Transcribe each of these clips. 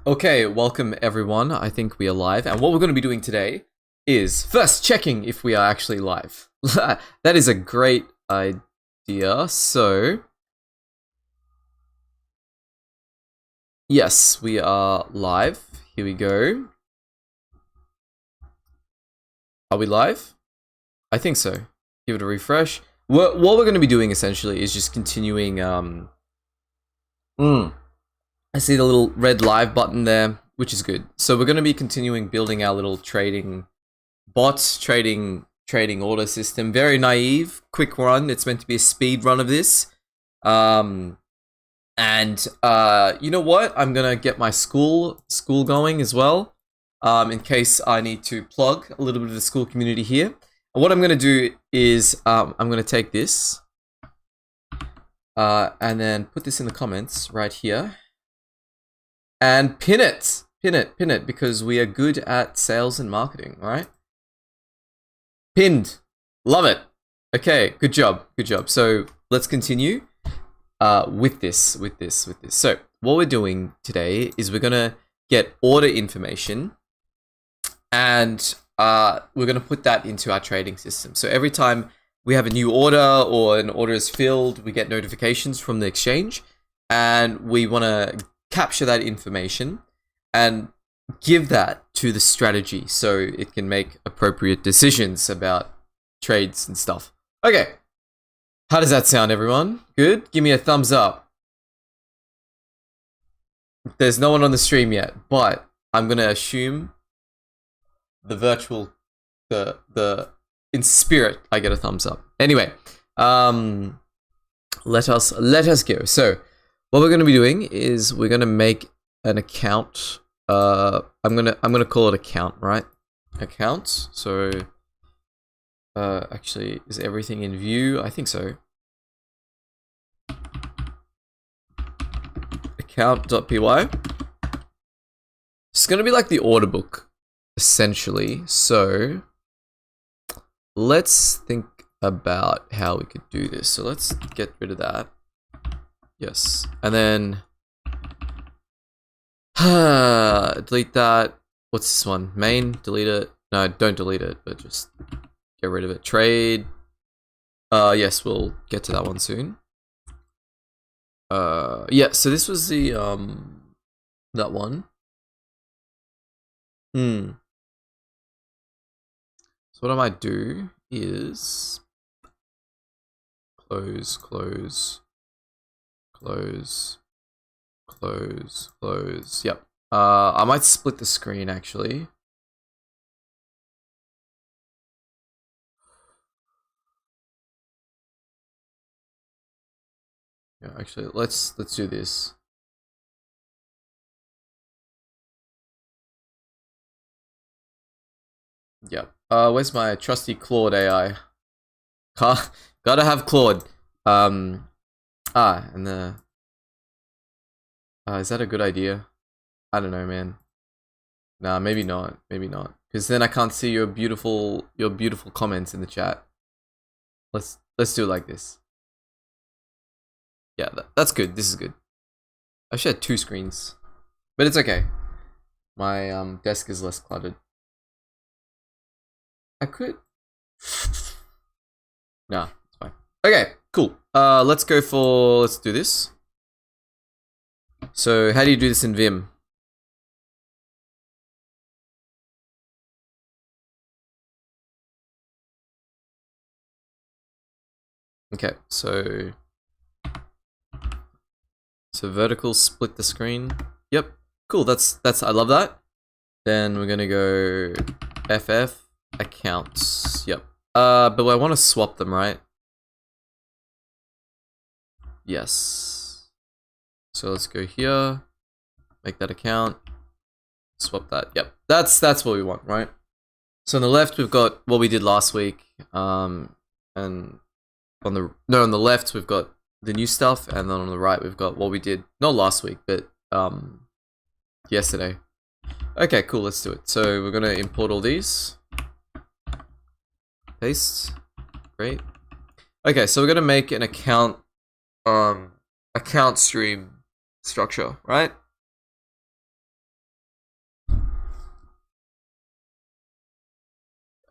Okay, welcome everyone. I think we are live, and what we're going to be doing today is first checking if we are actually live. That is a great idea. So, yes, we are live. Here we go. Are we live? I think so. Give it a refresh. What we're going to be doing essentially is just continuing. I see the little red live button there, which is good. So we're going to be continuing building our little trading bots, trading order system. Very naive, quick run. It's meant to be a speed run of this. And you know what? I'm going to get my school going as well. In case I need to plug a little bit of the school community here. And what I'm going to do is I'm going to take this and then put this in the comments right here. And pin it, because we are good at sales and marketing, right? Pinned. Love it. Okay, good job. So let's continue with this. So what we're doing today is we're gonna get order information, and we're gonna put that into our trading system. So every time we have a new order or an order is filled, we get notifications from the exchange, and we wanna capture that information and give that to the strategy so it can make appropriate decisions about trades and stuff. Okay. How does that sound, everyone? Good? Give me a thumbs up. There's no one on the stream yet, but I'm going to assume the virtual, in spirit, I get a thumbs up. Anyway, let us go. So, what we're going to be doing is we're going to make an account. I'm gonna call it account, right? Account. So, actually, is everything in view? I think so. Account.py. It's going to be like the order book, essentially. So, let's think about how we could do this. So let's get rid of that. Yes, and then delete that. What's this one? Main, delete it. No, don't delete it, but just get rid of it. Trade. Yes, we'll get to that one soon. Yeah, so this was the that one. So what I might do is close. Yep. I might split the screen actually. Yeah, actually, let's do this. Yep. Where's my trusty Claude AI? Gotta have Claude. And the is that a good idea? I don't know, man. Nah, maybe not. Because then I can't see your beautiful comments in the chat. Let's do it like this. Yeah, that's good. This is good. I should have two screens, but it's okay. My desk is less cluttered. I could. Nah, it's fine. Okay, cool. Let's do this. So, how do you do this in Vim? Okay, so vertical split the screen. Yep, cool. That's I love that. Then we're gonna go FF accounts. Yep. But I want to swap them, right? Yes. So let's go here, make that account, swap that. Yep, that's what we want, right? So on the left we've got what we did last week, and on the left we've got the new stuff, and then on the right we've got what we did not last week but yesterday. Okay, cool. Let's do it. So we're gonna import all these. Paste. Great. Okay, so we're gonna make an account stream structure, right?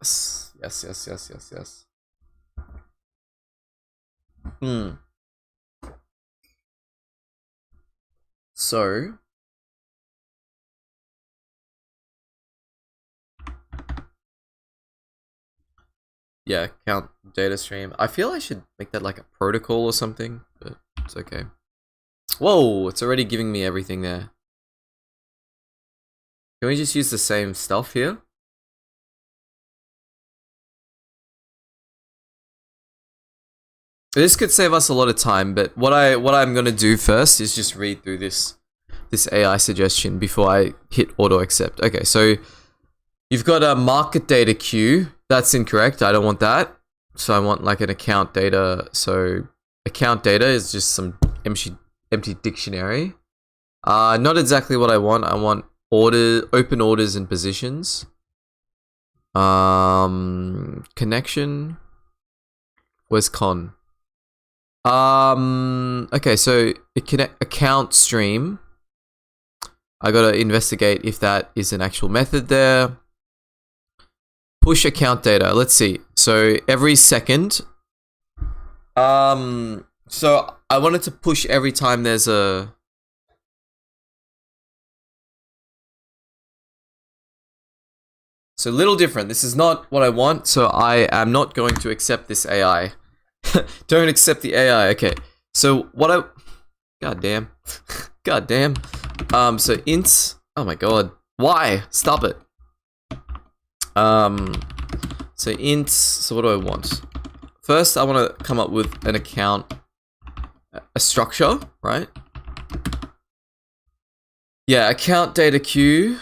Yes. Hmm. So, yeah, count data stream. I feel I should make that like a protocol or something, but it's okay. Whoa, it's already giving me everything there. Can we just use the same stuff here? This could save us a lot of time, but what I'm gonna do first is just read through this AI suggestion before I hit auto accept. Okay, so you've got a market data queue. That's incorrect. I don't want that. So I want like an account data. So account data is just some empty dictionary. Not exactly what I want. I want open orders and positions. Connection. Where's con? Okay, so account stream. I gotta investigate if that is an actual method there. Push account data. Let's see. So every second. So I wanted to push every time there's a. So little different. This is not what I want. So I am not going to accept this AI. Don't accept the AI. Okay. So what I. God damn. God damn. So int. Oh my god. Why? Stop it. So int. So what do I want? First, I want to come up with an account, a structure, right? Yeah, account data queue.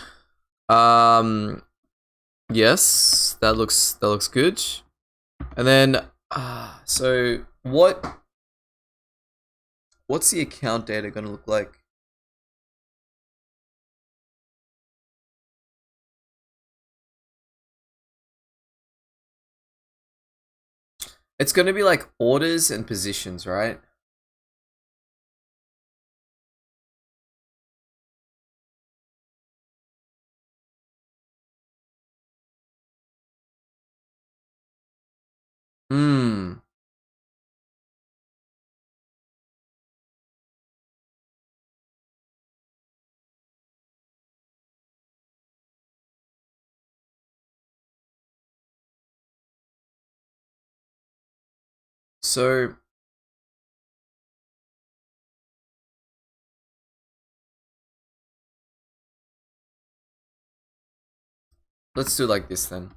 Yes, that looks good. And then, so what's the account data going to look like? It's going to be like orders and positions, right? Hmm. So let's do like this then.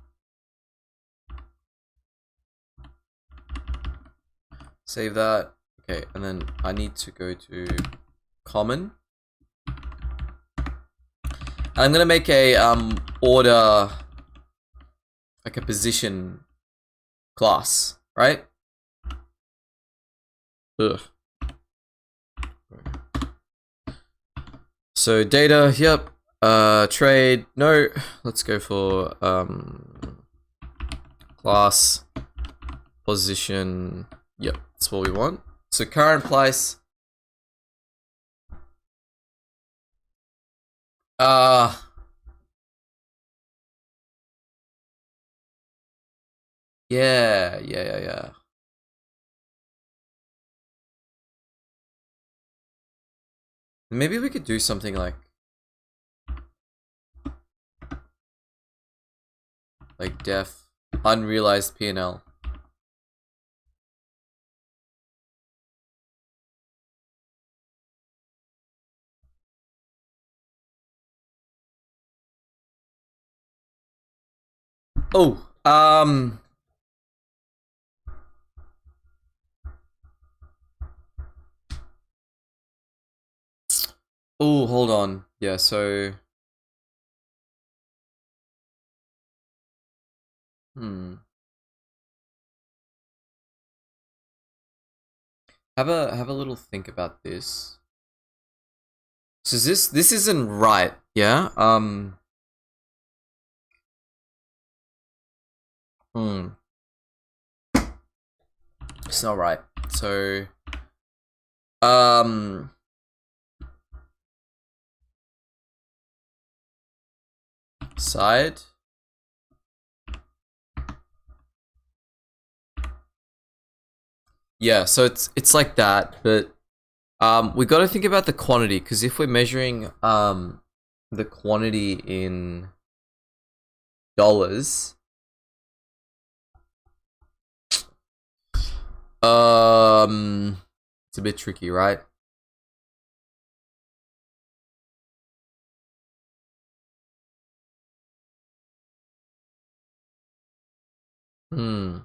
Save that. Okay, and then I need to go to common. I'm gonna make a order, like a position class, right? Ugh. So data, yep. Trade, no. Let's go for class position. Yep, that's what we want. So current price. Yeah. Maybe we could do something like def unrealized P&L. Oh, oh, hold on. Yeah, so have a little think about this. So this isn't right, yeah? It's not right. So side Yeah, so it's like that, but we got to think about the quantity, because if we're measuring the quantity in dollars, it's a bit tricky, right? Hmm.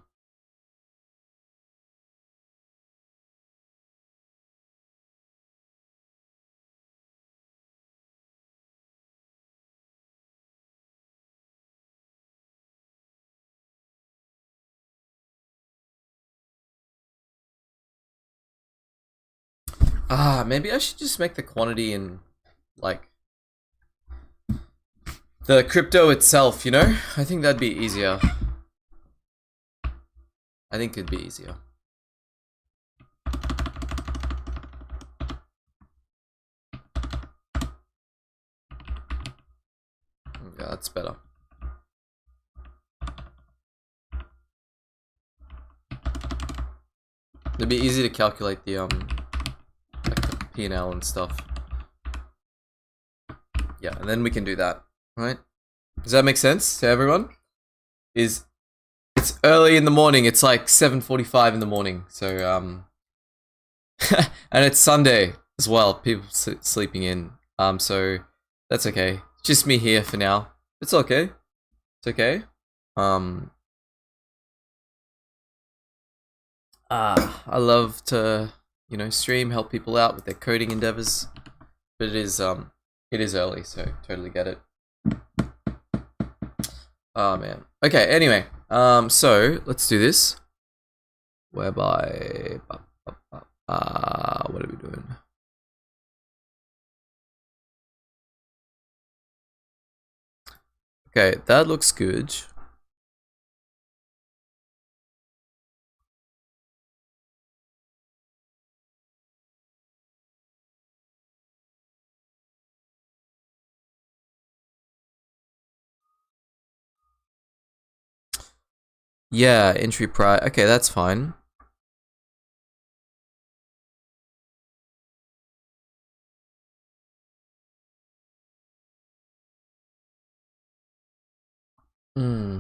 Maybe I should just make the quantity in, like, the crypto itself, you know? I think that'd be easier. I think it'd be easier. Yeah, that's better. It'd be easy to calculate the like the P&L and stuff. Yeah, and then we can do that, right? Does that make sense to everyone? It's early in the morning. It's like 7:45 in the morning. So and it's Sunday as well. People sleeping in. So that's okay. Just me here for now. It's okay. It's okay. I love to, stream, help people out with their coding endeavors, but it is early, so totally get it. Oh man. Okay. Anyway, so let's do this. Whereby, what are we doing? Okay, that looks good. Yeah, entry price. Okay, that's fine. Hmm.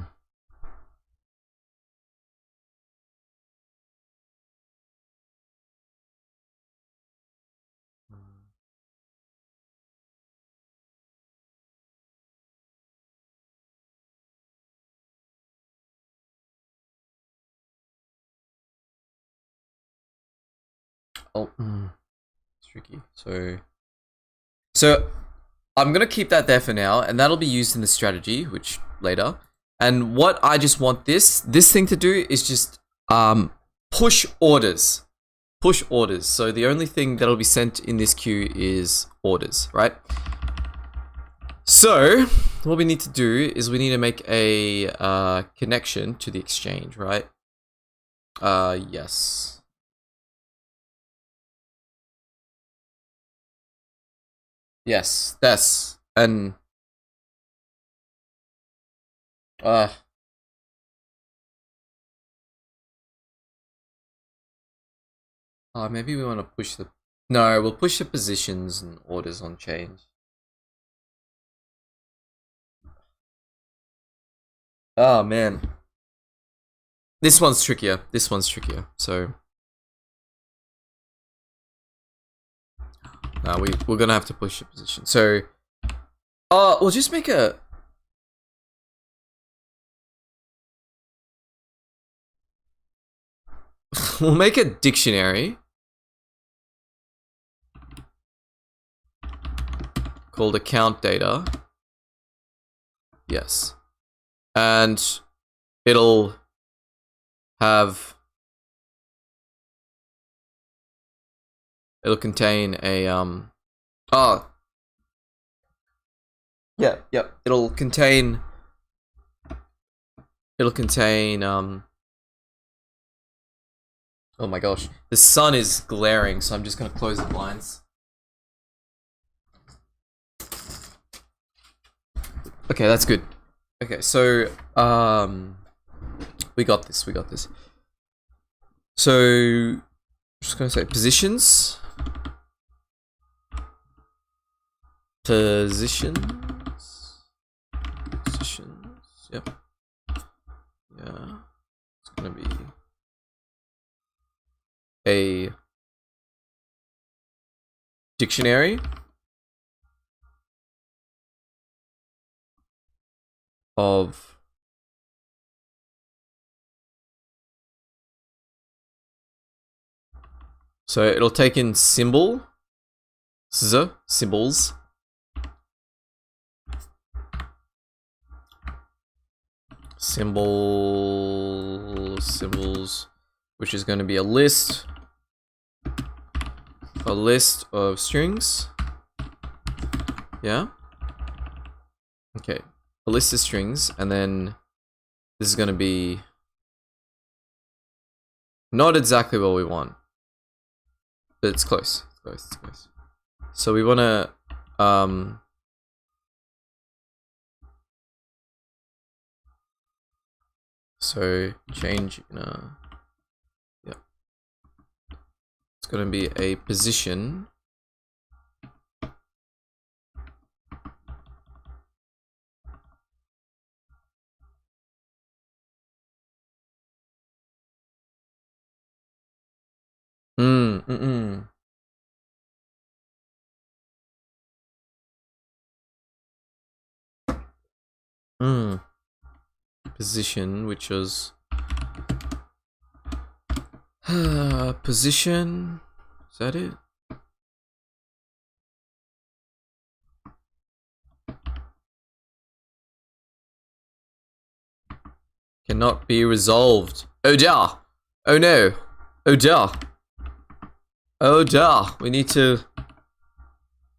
Oh, it's tricky. So I'm gonna keep that there for now, and that'll be used in the strategy, which later. And what I just want this thing to do is just push orders. Push orders. So the only thing that'll be sent in this queue is orders, right? So what we need to do is we need to make a connection to the exchange, right? Yes. Yes, that's and uh maybe we want to push the no, we'll push the positions and orders on change. Oh man. This one's trickier. This one's trickier. So we're gonna have to push the position. So we'll just make a we'll make a dictionary called account data. Yes. And it'll contain a it'll contain oh my gosh, the sun is glaring, so I'm just gonna close the blinds. Okay, that's good. Okay, so we got this. So, I'm just gonna say positions. Positions. Yep. Yeah. It's gonna be a dictionary of so it'll take in symbols. Symbols, which is going to be a list of strings. Yeah. Okay, a list of strings, and then this is going to be not exactly what we want, but it's close. It's close. So we want to so change in a, yeah, it's going to be a position position, which was position, is that it? Cannot be resolved. Oh dear. Oh no. Oh dear. Oh dear. We need to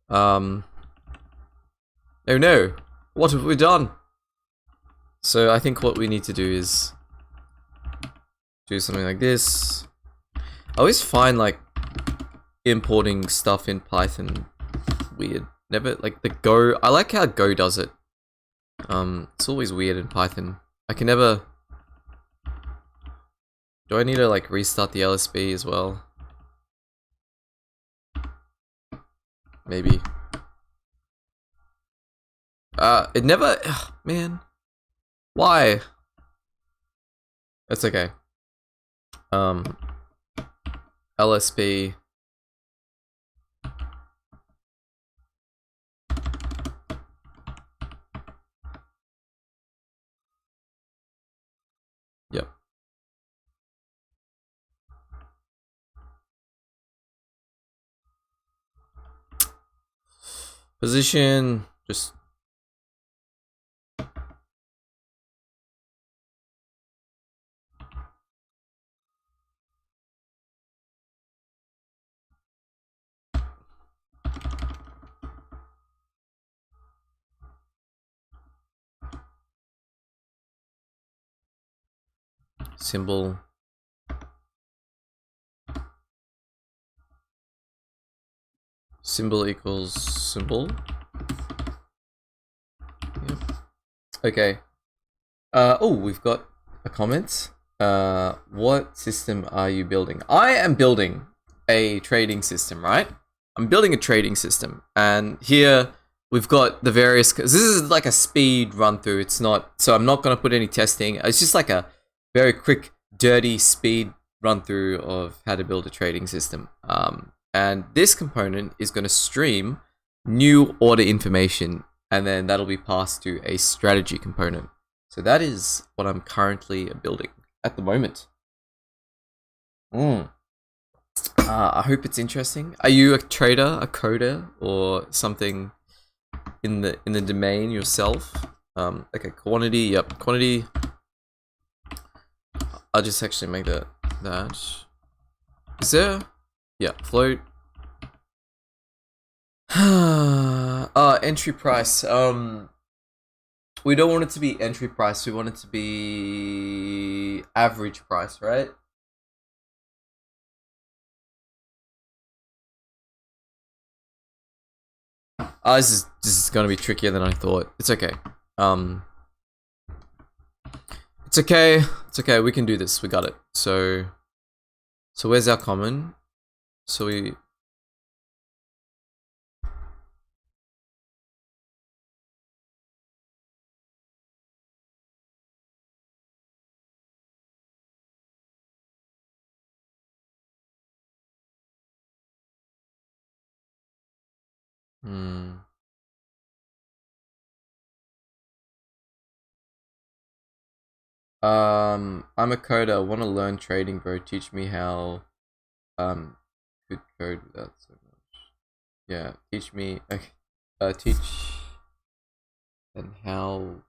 oh no. What have we done? So I think what we need to do is do something like this. I always find like importing stuff in Python weird. Never like the Go. I like how Go does it. It's always weird in Python. I can never. Do I need to like restart the LSB as well? Maybe. It never. Ugh, man. Why? It's okay. LSB. Yep. Position, just symbol. Symbol equals symbol. Yep. Okay. Oh, we've got a comment. What system are you building? I am building a trading system, right? I'm building a trading system, and here we've got the various. This is like a speed run through. It's not, so I'm not going to put any testing. It's just like a very quick, dirty speed run through of how to build a trading system. And this component is going to stream new order information, and then that'll be passed to a strategy component. So that is what I'm currently building at the moment. I hope it's interesting. Are you a trader, a coder, or something in the domain yourself? Okay, quantity. Yep, quantity. I'll just actually make that. Is there? Yeah, float. Entry price. We don't want it to be entry price. We want it to be average price, right? This is gonna be trickier than I thought. It's okay. It's okay. It's okay. We can do this. We got it. So So where's our common? So we... Hmm. I'm a coder. Want to learn trading, bro. Teach me how. Could code without so much. Yeah, teach me. Okay. Teach and how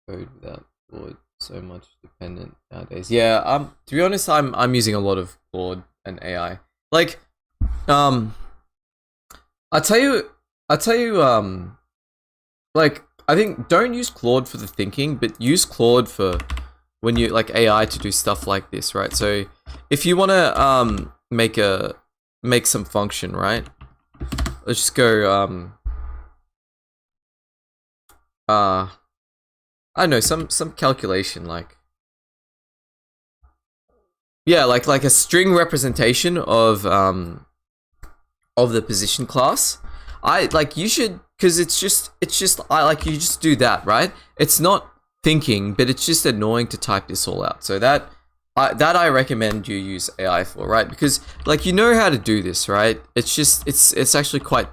code without Claude so much dependent nowadays. Yeah. To be honest, I'm using a lot of Claude and AI. Like, um, I tell you, like, I think don't use Claude for the thinking, but use Claude for when you like AI to do stuff like this, right? So if you want to make some function, right? Let's just go I don't know, some calculation, like, yeah, like a string representation of the position class. I like you should, because it's just I like you just do that, right? It's not thinking, but it's just annoying to type this all out. So that I recommend you use AI for, right? Because like you know how to do this, right? It's just it's actually quite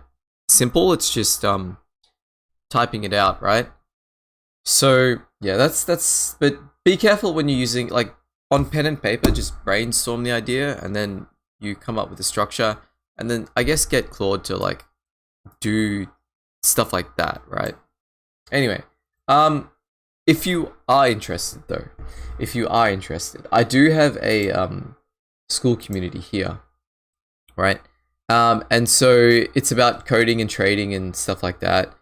simple. It's just typing it out, right? So yeah, that's but be careful when you're using, like, on pen and paper, just brainstorm the idea and then you come up with a structure, and then I guess get Claude to like do stuff like that, right? Anyway, if you are interested though, I do have a school community here, right? And so it's about coding and trading and stuff like that.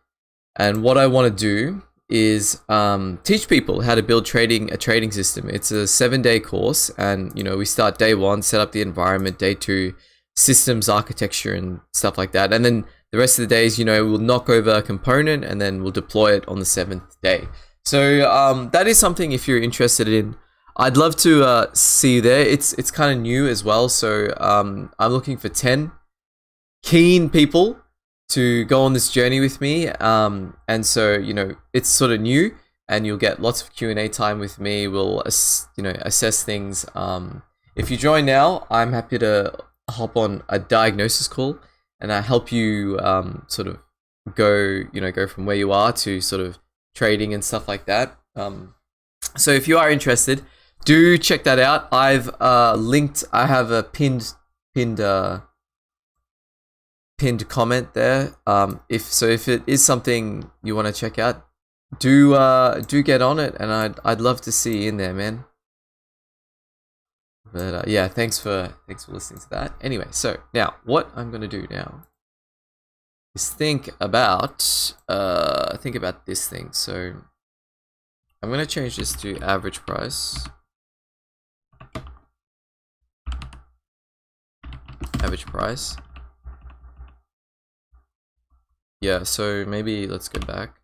And what I want to do is teach people how to build a trading system. It's a 7-day course, and you know, we start day 1, set up the environment, day 2, systems architecture and stuff like that, and then the rest of the days, you know, we'll knock over a component and then we'll deploy it on the 7th day. So that is something, if you're interested in, I'd love to see you there. It's kind of new as well, so I'm looking for 10 keen people to go on this journey with me. And so, you know, it's sort of new, and you'll get lots of Q&A time with me. We'll assess things. If you join now, I'm happy to hop on a diagnosis call, and I help you sort of go from where you are to sort of trading and stuff like that. So if you are interested, do check that out. I've linked. I have a pinned comment there. If it is something you want to check out, do get on it, and I'd love to see you in there, man. But yeah, thanks for listening to that. Anyway, so now what I'm gonna do now is think about this thing. So I'm gonna change this to average price. Average price. Yeah, so maybe let's go back.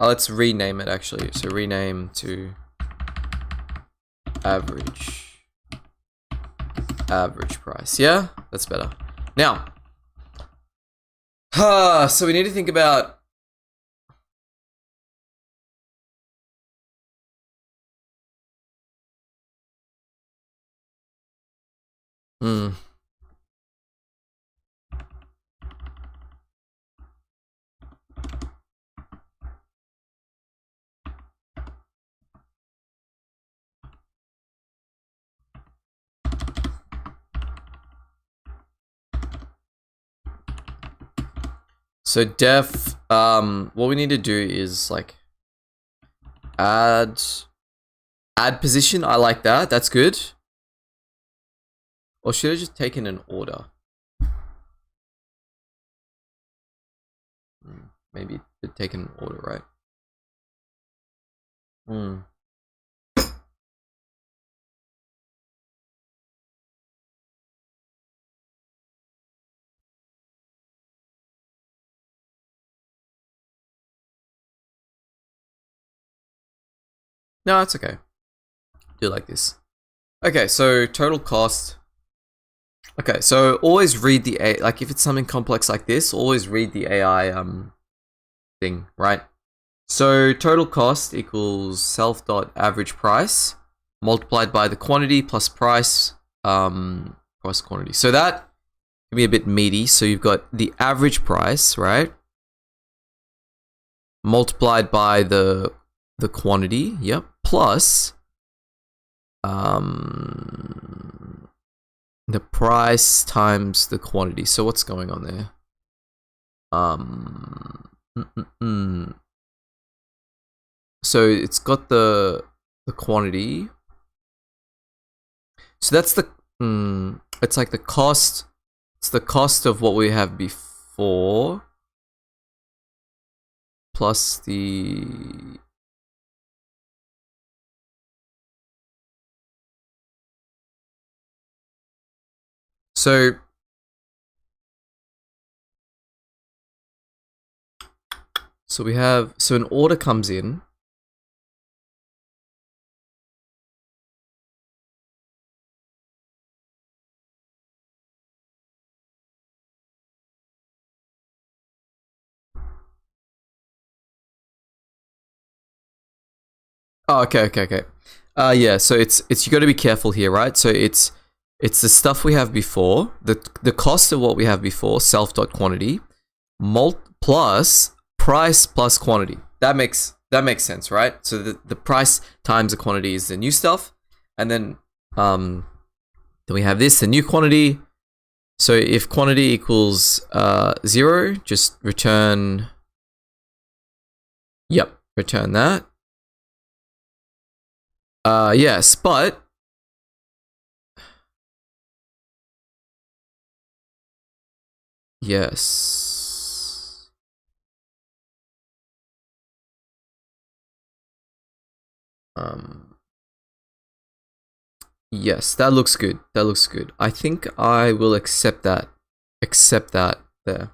Let's rename it actually. So rename to average price. Yeah, that's better. Now, so we need to think about so def, what we need to do is like add position. I like that. That's good. Or should I just taken an order? Maybe it taken an order, right? No, it's okay. Do like this. Okay, so total cost. Okay, so always read the A, like if it's something complex like this, always read the AI thing, right? So total cost equals self dot average price multiplied by the quantity plus price price quantity. So that can be a bit meaty. So you've got the average price, right? Multiplied by the quantity, yep, plus the price times the quantity. So what's going on there? So it's got the quantity. So that's the it's like the cost. It's the cost of what we have before plus the so we have an order comes in. Oh, okay. Yeah. So it's you got to be careful here, right? So it's the stuff we have before, the cost of what we have before, self dot quantity, plus price plus quantity. That makes sense, right? So the price times the quantity is the new stuff, and then we have this, the new quantity. So if quantity equals 0, just return. Yep, return that. Yes, but yes. Yes, that looks good. That looks good. I think I will accept that. Accept that there.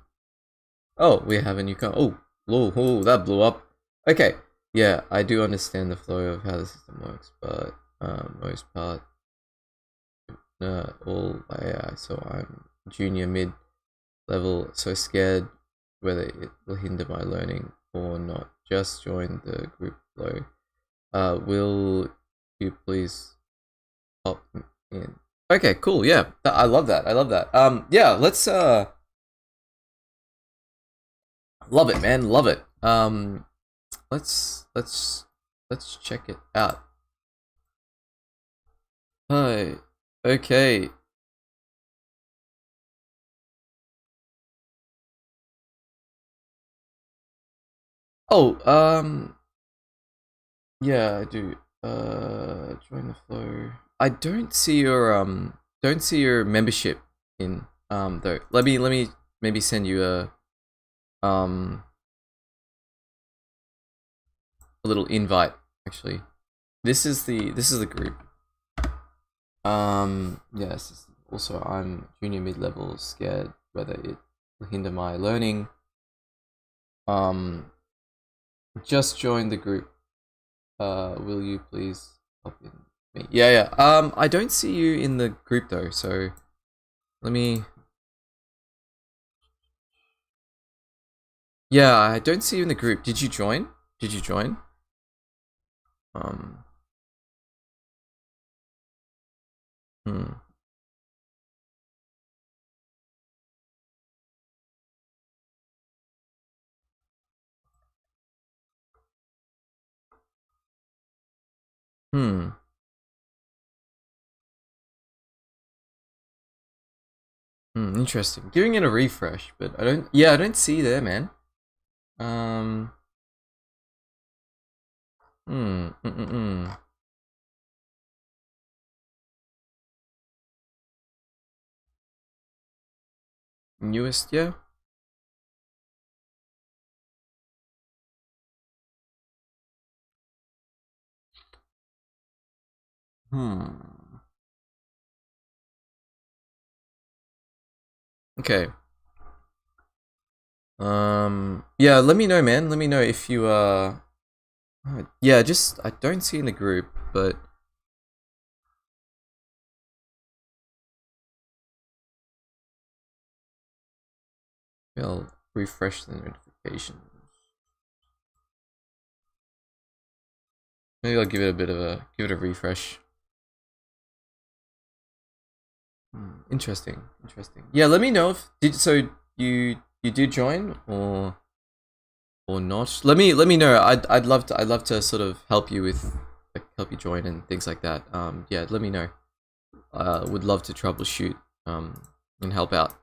Oh, we have a new car. Oh, that blew up. Okay. Yeah, I do understand the flow of how the system works, but most part all AI, so I'm junior mid level, so scared whether it will hinder my learning or not. Just join the group below. Will you please hop in? Okay, cool. Yeah, I love that. I love that. Yeah, let's love it, man. Love it. Let's check it out. Hi. Okay. Oh, yeah, I do. Join the flow. I don't see your membership in though. Let me maybe send you um a little invite actually. This is the group. Yes. Also, I'm junior mid level, scared whether it will hinder my learning. Um, just join the group. Will you please hop in me? Yeah. I don't see you in the group though, so let me. Yeah, I don't see you in the group. Did you join? Did you join? Um. Hmm. Hmm. Interesting. Giving it a refresh, but I don't. Yeah, I don't see you there, man. Um. Hmm. Newest, yeah. Hmm. Okay. Yeah, let me know, man. Let me know if you yeah, just I don't see in the group, but I'll refresh the notifications. Maybe I'll give it a refresh. Interesting. Yeah, let me know if you did join or not. Let me know. I'd love to sort of help you with help you join and things like that. Yeah, let me know. Would love to troubleshoot and help out.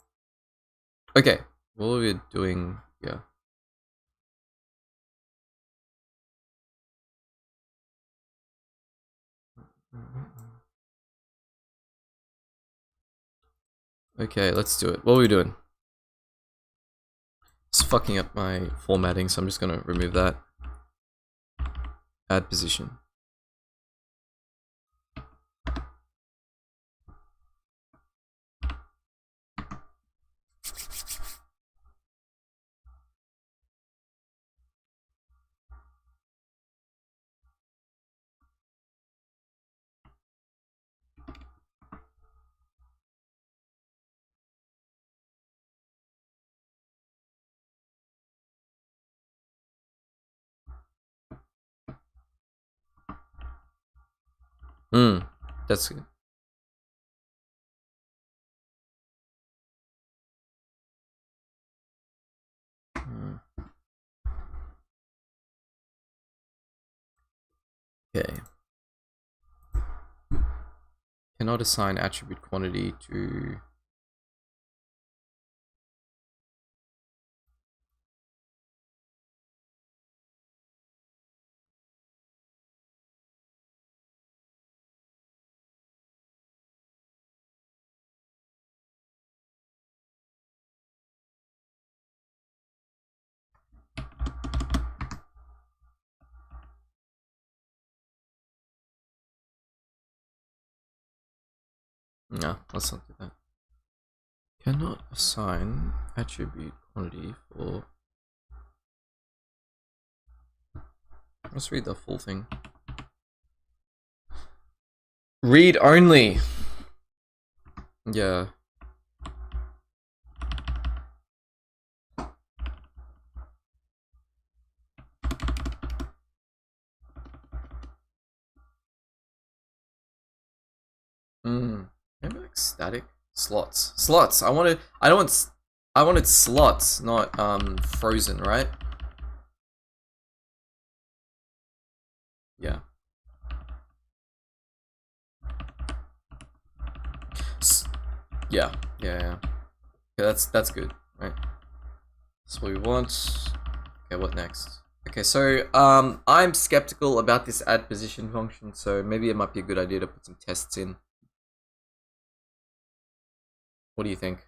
Okay, what are we doing here? Okay, let's do it. What are we doing? It's fucking up my formatting, so I'm just gonna remove that. Add position. That's good. Okay. Cannot assign attribute quantity to... No, let's not do that. Cannot assign attribute quantity for... Let's read the full thing. Read only. Yeah. Maybe like static slots. I wanted slots, not frozen, right? Yeah. Yeah. Okay, that's good, right? That's what we want. Okay, what next? Okay, so I'm skeptical about this add position function, so maybe it might be a good idea to put some tests in. What do you think?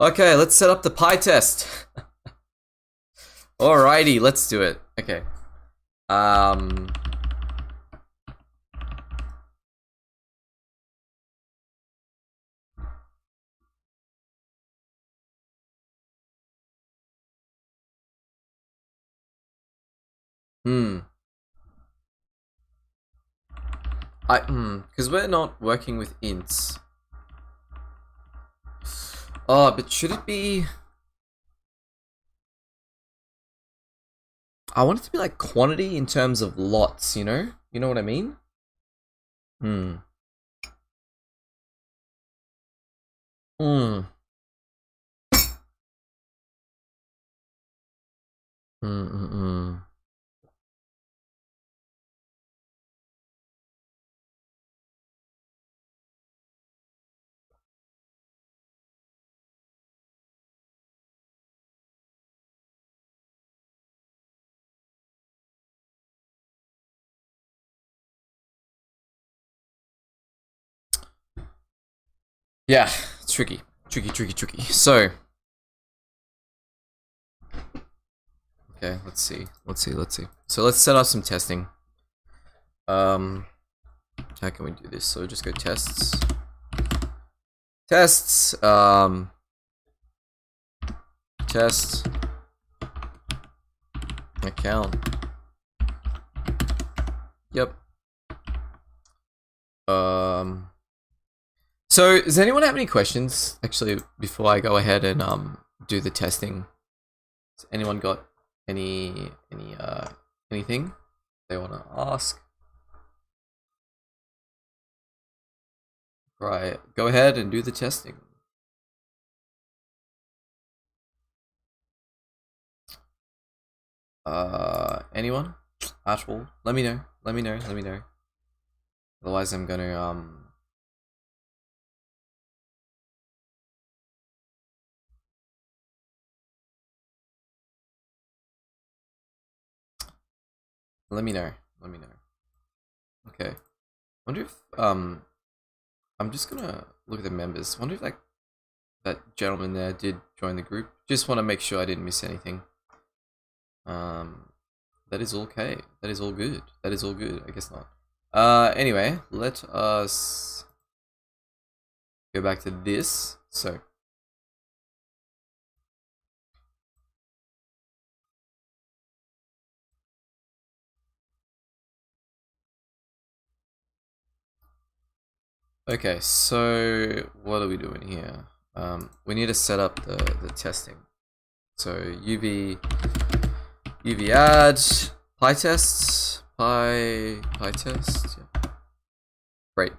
Okay, let's set up the PyTest. Alrighty, let's do it. Okay. Because we're not working with ints. Oh, but should it be... I want it to be like quantity in terms of lots, you know? You know what I mean? Yeah, it's tricky. So... Okay, let's see. So let's set up some testing. How can we do this? So just go tests. Test account. Yep. So, does anyone have any questions? Actually, before I go ahead and do the testing, has anyone got anything they want to ask? Right, go ahead and do the testing. Anyone? Ashwell, let me know. Let me know. Let me know. Otherwise, I'm gonna let me know. Let me know. Okay. Wonder if I'm just gonna look at the members. Wonder if that gentleman there did join the group. Just want to make sure I didn't miss anything. That is okay. That is all good. That is all good. I guess not. Anyway, let us go back to this. So. Okay, so what are we doing here? We need to set up the testing. So UV add PyTest, PyTest. Yeah. Great.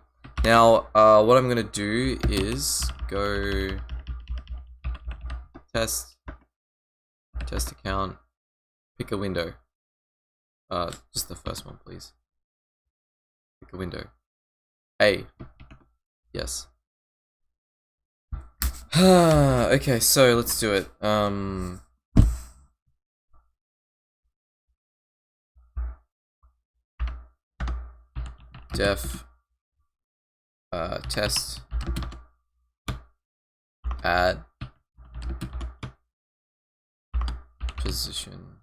Now, what I'm gonna do is go test account, pick a window. Just the first one, please. Pick a window. A. Yes. Okay, so let's do it. Def test add position.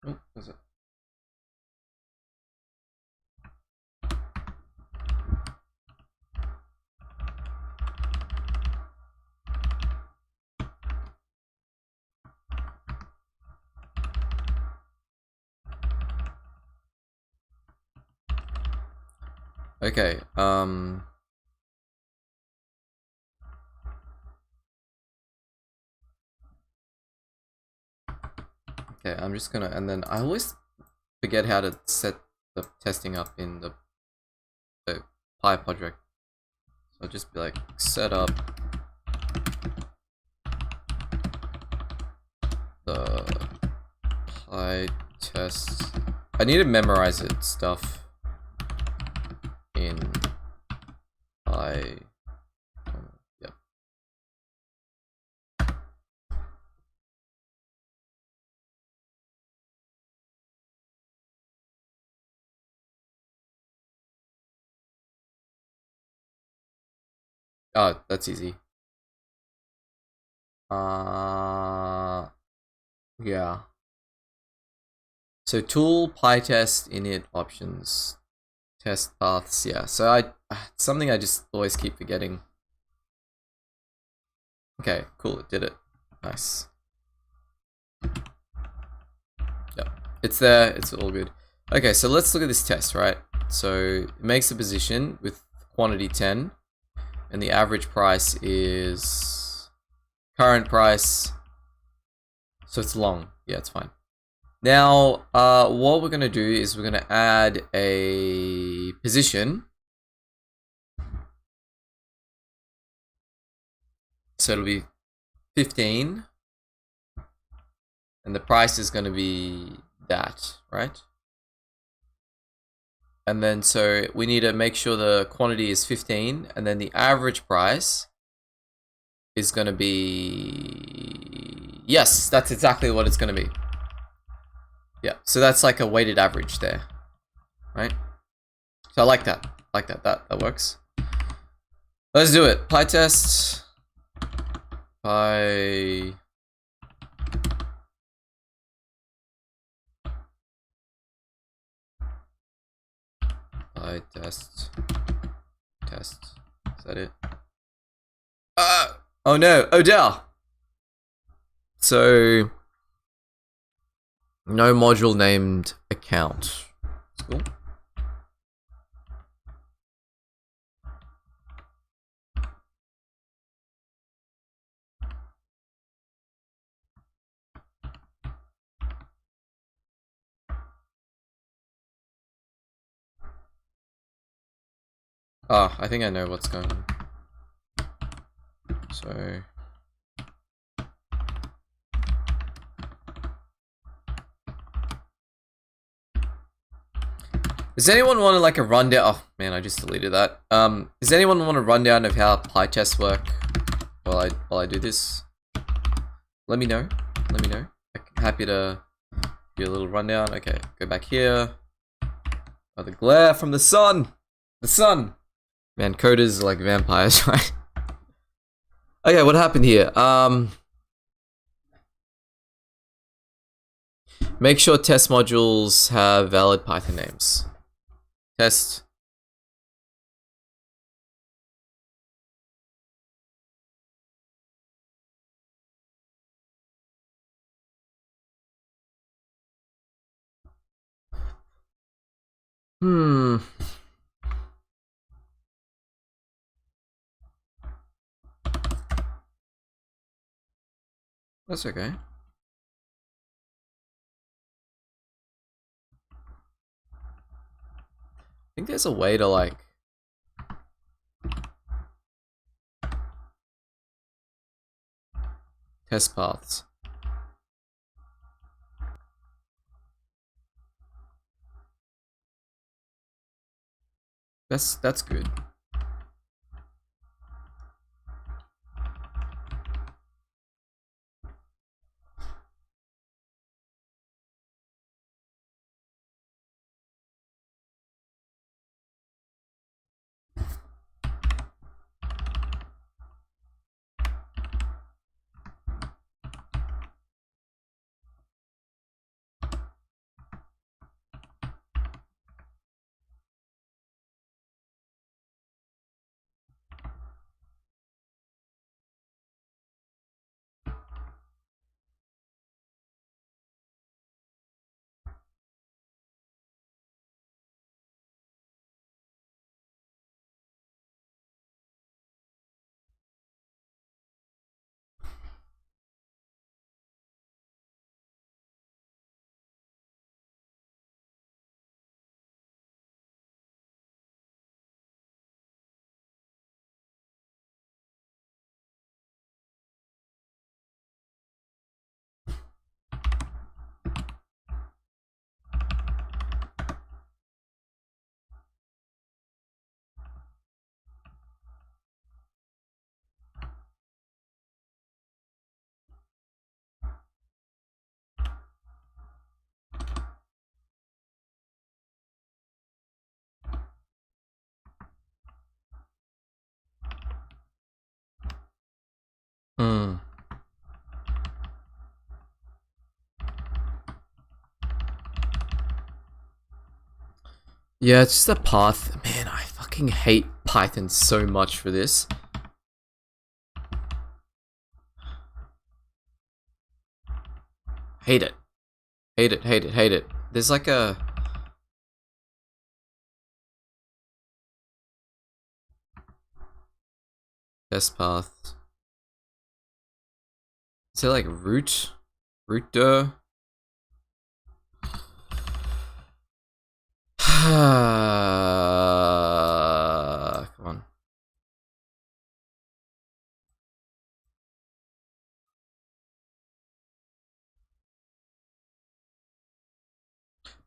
Oh, is it? Okay, okay, I'm just gonna, and then I always forget how to set the testing up in the Pi project. So I'll just be like, set up the Pi test. I need to memorize it stuff in Pi. Yep. Oh, that's easy. Yeah. So tool, PyTest, init, options, test paths. Yeah. So it's something I just always keep forgetting. Okay, cool. It did it. Nice. Yep. It's there. It's all good. Okay, so let's look at this test, right? So it makes a position with quantity 10, and the average price is current price. So it's long. Yeah, it's fine. Now, what we're gonna do is we're gonna add a position. So it'll be 15, and the price is gonna be that, right? And then so we need to make sure the quantity is 15, and then the average price is gonna be, yes, that's exactly what it's gonna be. Yeah, so that's like a weighted average there, right? So I like that. That works. Let's do it. PyTest. PyTest. Test. Is that it? Oh no, Odell. So No module named account. That's cool. Ah, I think I know what's going on. So... Does anyone want to like a rundown? Oh man, I just deleted that. Does anyone want a rundown of how PyTests work while I do this? Let me know. Let me know. I'm happy to do a little rundown. Okay, go back here. Oh, the glare from the sun. The sun. Man, coders are like vampires, right? Okay, what happened here? Make sure test modules have valid Python names. Test. That's okay. I think there's a way to like... test paths. That's good. Hmm. Yeah, it's just a path. Man, I fucking hate Python so much for this. Hate it. Hate it, hate it, hate it. There's like a... test path. Is it like root? Rooter? Come on.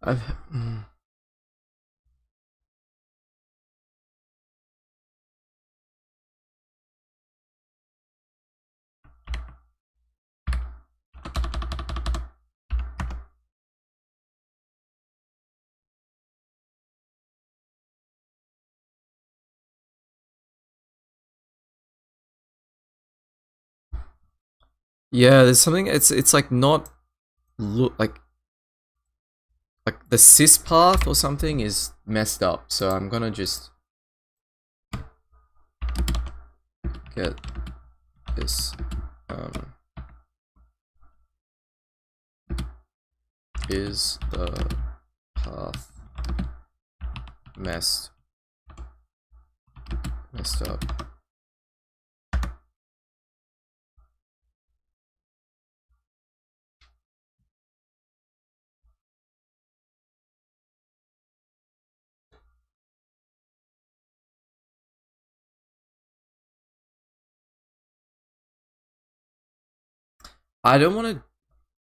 I've... Yeah, there's something. It's like not look like the sys path or something is messed up. So I'm gonna just get this. Is the path messed up? I don't want to.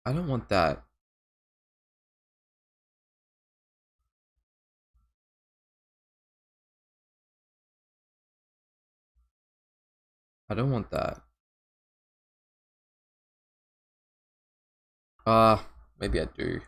I don't want that. I don't want that. Maybe I do.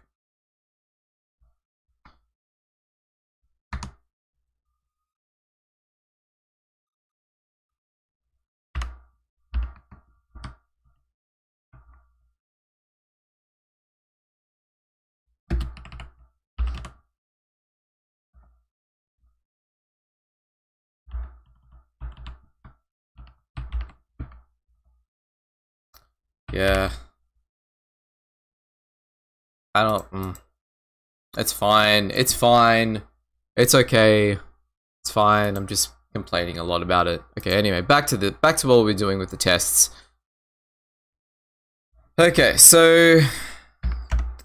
Yeah. I don't. It's fine. It's fine. It's okay. It's fine. I'm just complaining a lot about it. Okay. Anyway, back to what we're doing with the tests. Okay. So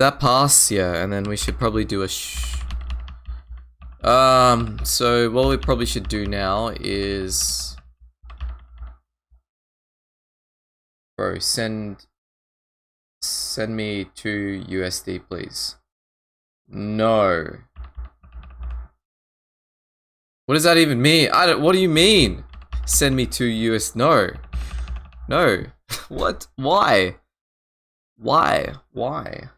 that pass, yeah, and then we should probably do a. So what we probably should do now is, bro, send me 2 USD, please. No. What does that even mean? What do you mean? Send me 2 US. No. No. What? Why? Why? Why?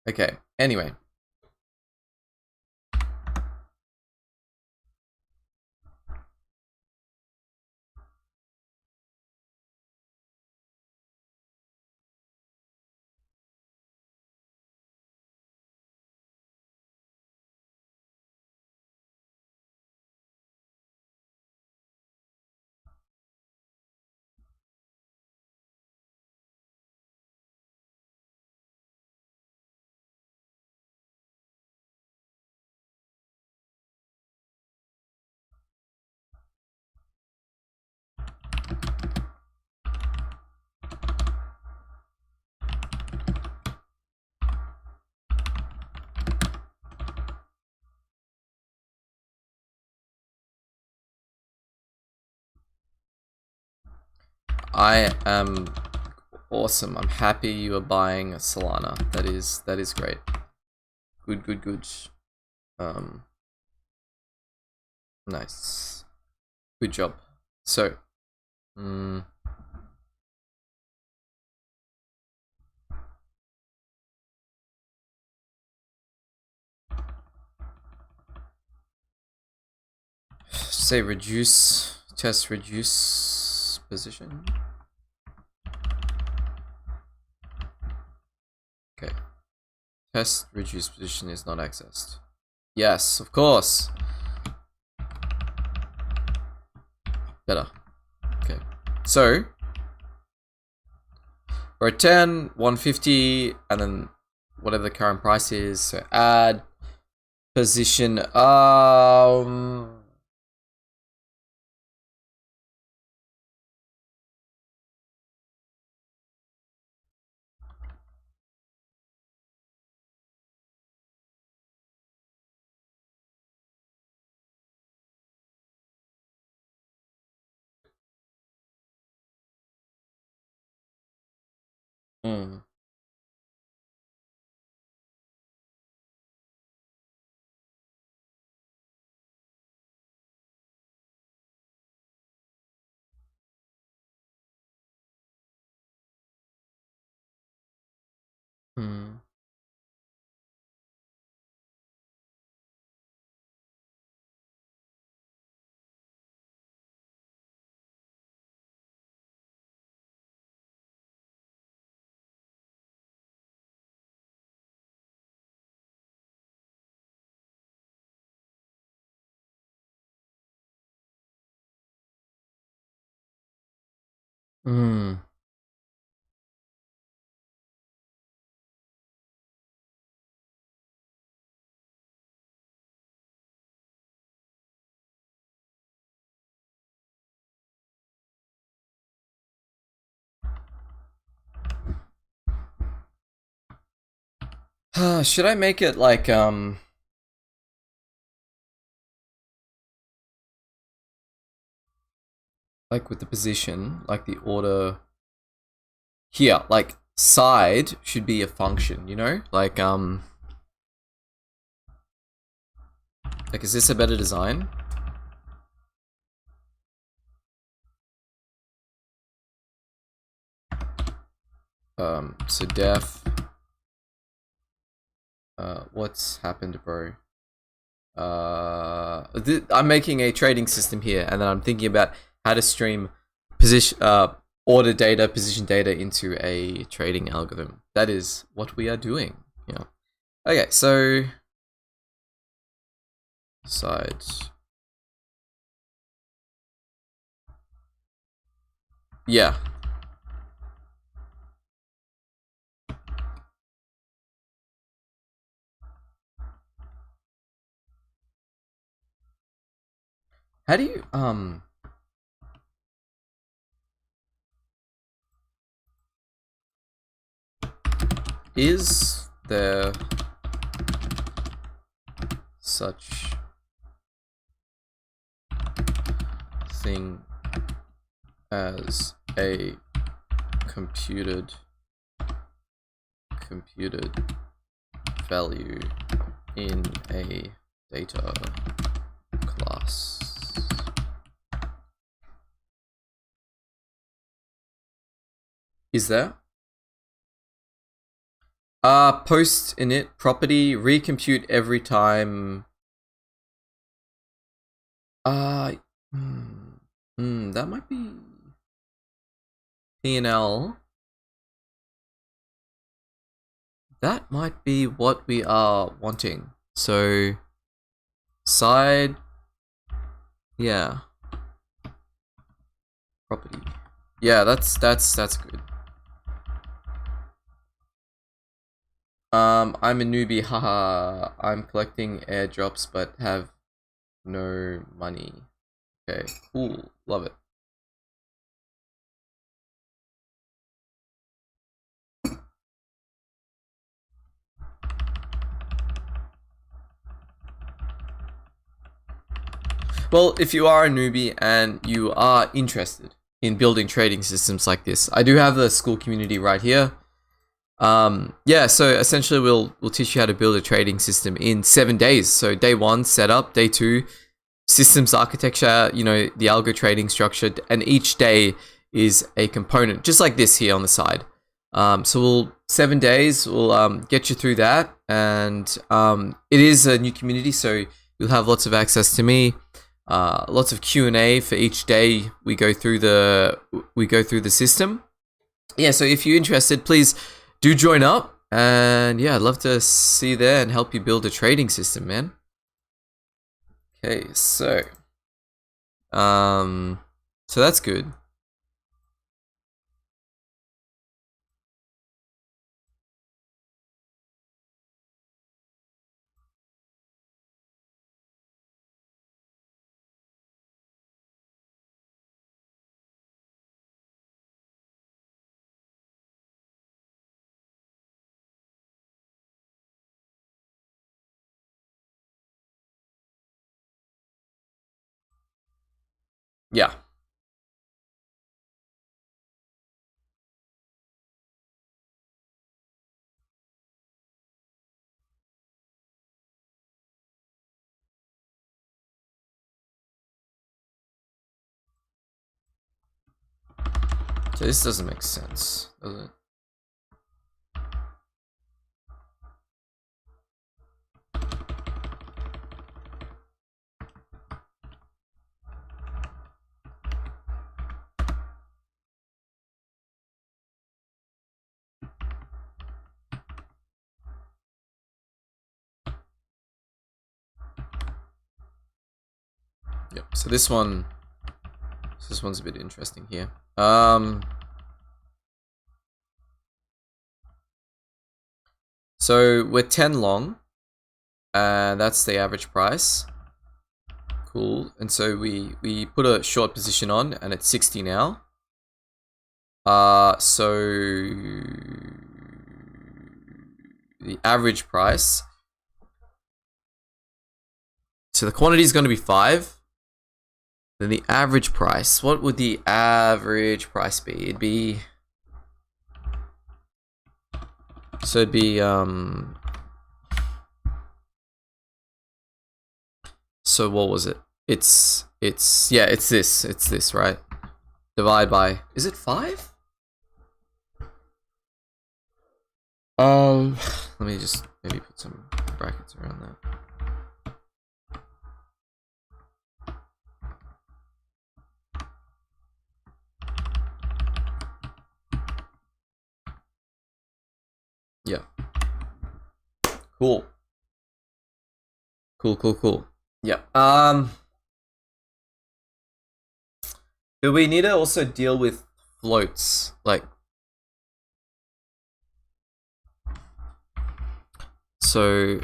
Okay. Anyway. I am awesome. I'm happy you are buying a Solana. That is great. Good. Nice. Good job. So, say reduce test reduce position. Okay. Test reduce position is not accessed. Yes, of course. Better. Okay. So for a 10, 150, and then whatever the current price is. So add position. Hmm. Hmm. Hmm. Should I make it like with the position, like the order here, like side should be a function, you know? Like is this a better design? So def what's happened, bro? I'm making a trading system here, and then I'm thinking about how to stream position order data, position data into a trading algorithm. That is what we are doing. Yeah. Okay, so side. Yeah. How do you is there such thing as a computed value in a data class? Is there? Post init property, recompute every time. That might be P&L. That might be what we are wanting. So side, yeah, property. Yeah, that's good. I'm a newbie, haha. I'm collecting airdrops but have no money. Okay, cool, love it. Well, if you are a newbie and you are interested in building trading systems like this, I do have the school community right here. Yeah, so essentially we'll teach you how to build a trading system in 7 days. So day 1, setup, day 2, systems architecture, you know, the algo trading structure, and each day is a component, just like this here on the side. So 7 days, we'll get you through that, and it is a new community, so you'll have lots of access to me, lots of Q&A for each day we go through the system. Yeah, so if you're interested, please do join up, and yeah, I'd love to see you there and help you build a trading system, man. Okay, so that's good. Yeah. So this doesn't make sense, does it? Yep. So this one's a bit interesting here. So we're 10 long, and that's the average price. Cool. And so we put a short position on, and it's 60 now. So the average price. So the quantity is going to be 5. Then the average price. What would the average price be? It'd be. So it'd be So what was it? It's this, right? Divide by, is it 5? Let me just maybe put some brackets around that. Yeah. Cool. Cool. Yeah. Do we need to also deal with floats? Like, so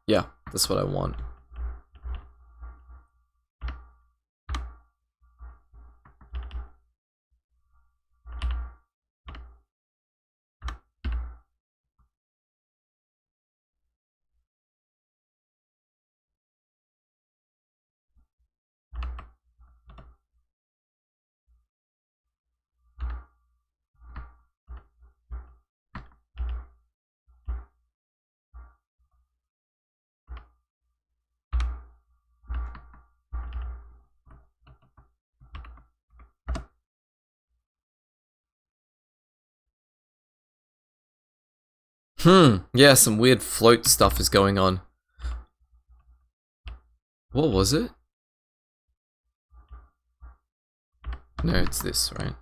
yeah, that's what I want. Yeah, some weird float stuff is going on. What was it? No, it's this, right?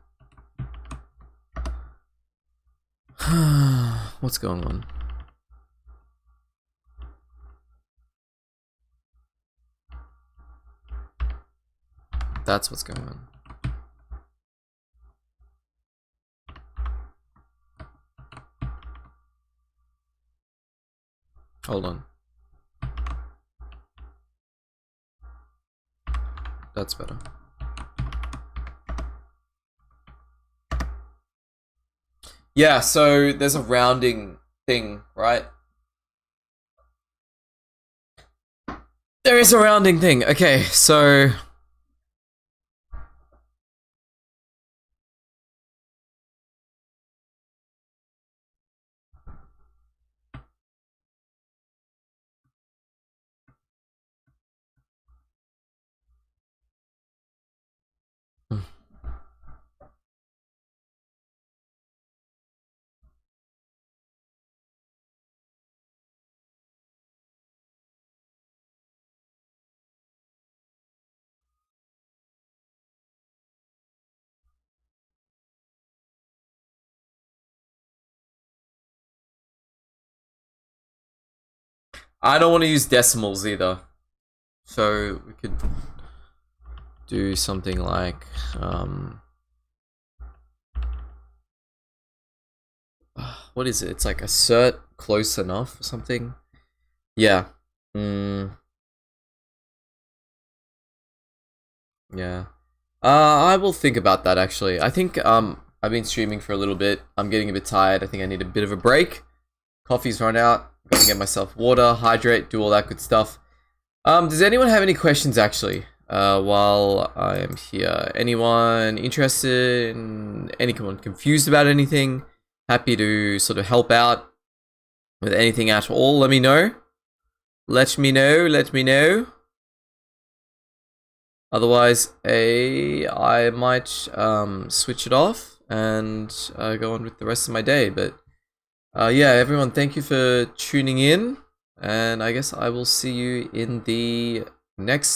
What's going on? That's what's going on. Hold on. That's better. Yeah, so there's a rounding thing, right? There is a rounding thing. Okay, so I don't want to use decimals either. So we could do something like what is it? It's like assert close enough or something. Yeah. Yeah. I will think about that actually. I think I've been streaming for a little bit. I'm getting a bit tired. I think I need a bit of a break. Coffee's run out. Gotta get myself water, hydrate, do all that good stuff. Does anyone have any questions actually? While I am here. Anyone interested in anyone confused about anything? Happy to sort of help out with anything at all. Let me know. Let me know. Otherwise, I might switch it off and go on with the rest of my day. But yeah, everyone, thank you for tuning in. And I guess I will see you in the next